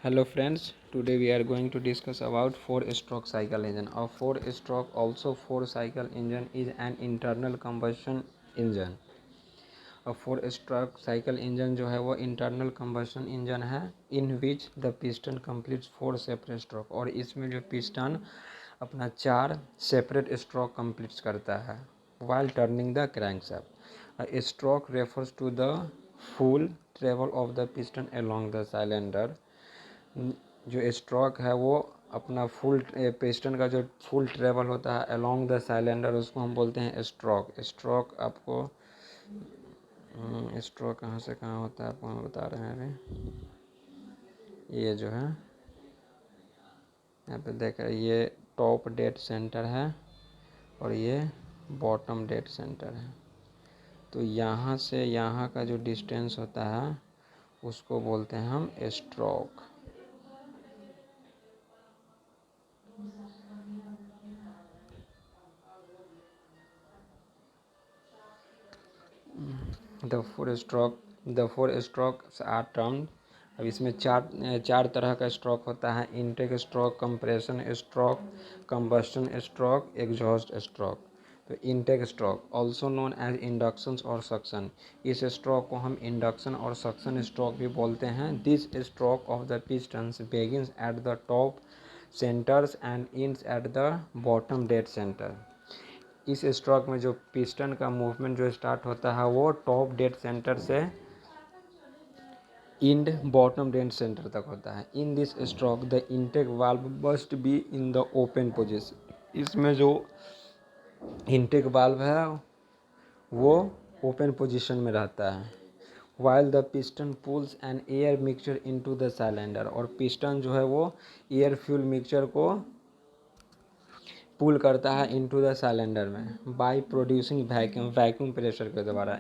Hello friends, today we are going to discuss about four-stroke cycle engine. A four-stroke also four-cycle engine is an internal combustion engine. A four-stroke cycle engine जो है वो internal combustion engine है in which the piston completes four separate stroke और इसमें जो piston अपना चार separate stroke completes करता है while turning the crankshaft. A stroke refers to the full travel of the piston along the cylinder. जो stroke है वो अपना फुल पिस्टन का जो फुल ट्रेवल होता है अलोंग द सिलेंडर उसको हम बोलते हैं स्ट्रोक। स्ट्रोक आपको स्ट्रोक कहाँ से कहाँ होता है आपको हम बता रहे हैं अभी। ये जो है यहाँ पे देख रहे ये टॉप डेड सेंटर है और ये बॉटम डेड सेंटर है। तो यहाँ से यहाँ का जो डिस्टेंस होता है उसको बोलते हैं हम stroke. The four strokes are termed. अब इसमें चार तरह का स्ट्रोक होता है। Intake stroke, compression stroke, combustion stroke, exhaust stroke. तो intake stroke also known as induction और सक्शन, इस स्ट्रोक को हम इंडक्शन और सक्शन स्ट्रोक भी बोलते हैं। This stroke of the pistons begins at the top centres and ends at the bottom dead centre. इस स्ट्रोक में जो पिस्टन का मूवमेंट जो स्टार्ट होता है वो टॉप डेड सेंटर से इंड बॉटम डेड सेंटर तक होता है। In this stroke the intake valve must be in the open position. इसमें जो इनटेक वाल्व है वो ओपन पोजीशन में रहता है। While the piston pulls an air mixture into the cylinder, और पिस्टन जो है वो एयर फ्यूल मिक्सचर को पुल करता है इनटू द सिलेंडर में बाय प्रोड्यूसिंग वैक्यूम प्रेशर के द्वारा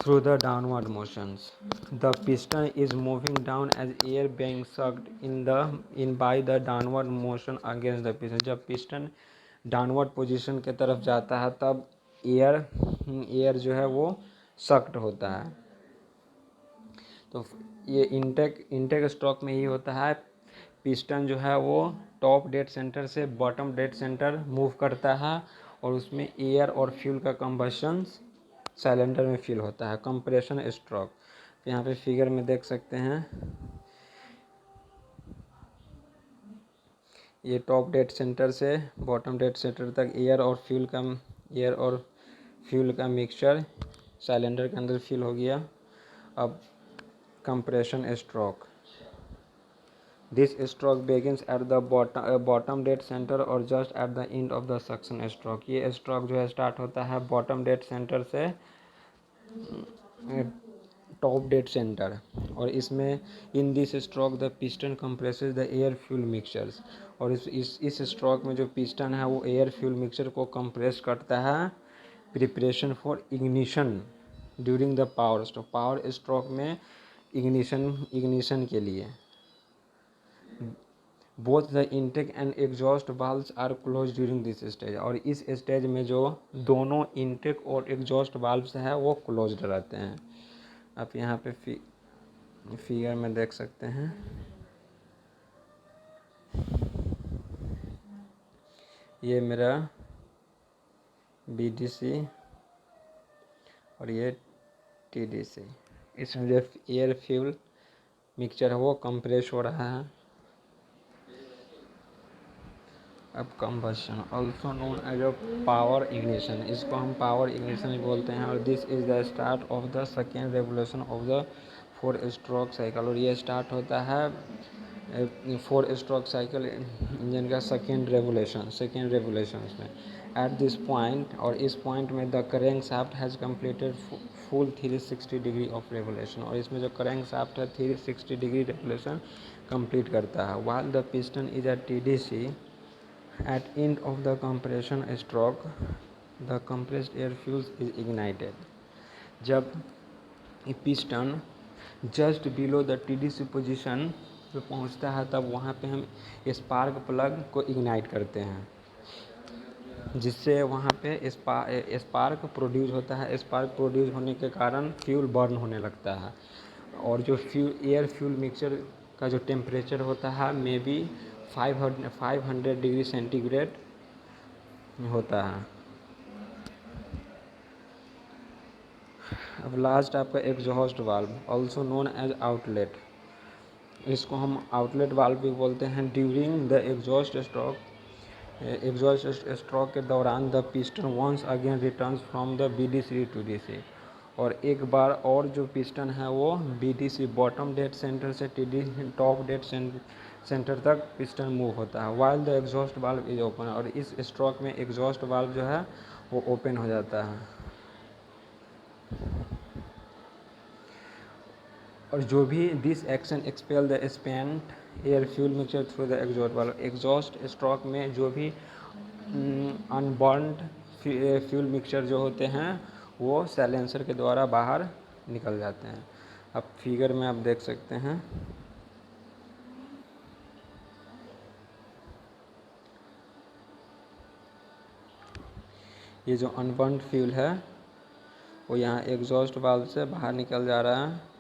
through the downward motions. The piston is moving down as air being sucked in by the downward motion against the piston। जब piston downward position के तरफ जाता है तब air जो है वो सक्ड होता है। तो ये इंटेक स्ट्रोक में ही होता है। पिस्टन जो है वो टॉप डेड सेंटर से बॉटम डेड सेंटर मूव करता है और उसमें एयर और फ्यूल का कंबशन सिलेंडर में फील होता है। कंप्रेशन स्ट्रोक यहाँ पे फिगर में देख सकते हैं। ये टॉप डेड सेंटर से बॉटम डेड सेंटर तक एयर और फ्यूल का मिक्सचर सिलेंडर के अंदर फिल हो गया। अब compression stroke, this stroke begins at the bottom dead center और just at the end of the suction stroke. ये स्ट्रोक जो है स्टार्ट होता है बॉटम डेड सेंटर से टॉप डेड सेंटर, और इसमें in this stroke the piston compresses the air fuel mixtures. और इस स्ट्रोक में जो पिस्टन है वो एयर फ्यूल मिक्सचर को कंप्रेस करता है preparation for ignition during the power stroke. Power stroke में इग्निशन के लिए both the intake and exhaust valves are close during this stage. और इस स्टेज में जो दोनों इंटेक और एग्जॉस्ट वाल्व्स हैं वो क्लोज्ड रहते हैं। आप यहाँ पे फिगर में देख सकते हैं। ये मेरा BDC और ये TDC। इसमें जो एयर फ्यूल मिक्सचर है वो कंप्रेस हो रहा है। अब combustion also known as a power ignition, इसको हम पावर इग्निशन बोलते हैं। और this is the start of the second revolution of the four stroke cycle. और ये स्टार्ट होता है फोर स्ट्रोक साइकिल इंजन का सेकेंड रेवोल्यूशन में। एट दिस पॉइंट, और इस पॉइंट में the crankshaft has completed full 360 degree of revolution. और इसमें जो क्रैंक शाफ्ट है 360 डिग्री रेवोल्यूशन कंप्लीट करता है। While the piston is a TDC, at end of the compression stroke the compressed air fuel is ignited। जब piston just below the TDC position पे पहुंचता है तब वहाँ पे हम स्पार्क प्लग को इग्नाइट करते हैं, जिससे वहाँ पे स्पार्क प्रोड्यूस होता है। स्पार्क प्रोड्यूस होने के कारण फ्यूल बर्न होने लगता है और जो एयर फ्यूल मिक्सचर का जो टेम्परेचर होता है मे बी 500 डिग्री सेंटीग्रेड होता है। अब लास्ट आपका exhaust valve also known as outlet, इसको हम आउटलेट वाल्व भी बोलते हैं। ड्यूरिंग द एग्जॉस्ट स्ट्रोक के दौरान the piston once again returns from the BDC to DC, और एक बार और जो पिस्टन है वो BDC बॉटम डेड सेंटर से टॉप डेड सेंटर तक पिस्टन मूव होता है। While the exhaust valve is open, और इस स्ट्रोक में एग्जॉस्ट वाल्व जो है वो ओपन हो जाता है। और जो भी this action expel the spent air fuel mixture through the exhaust valve, exhaust stroke में जो भी अनबर्नड फ्यूल मिक्सचर जो होते हैं वो साइलेंसर के द्वारा बाहर निकल जाते हैं। अब फिगर में आप देख सकते हैं ये जो अनबर्नड फ्यूल है वो यहाँ एग्जॉस्ट वाल्व से बाहर निकल जा रहा है।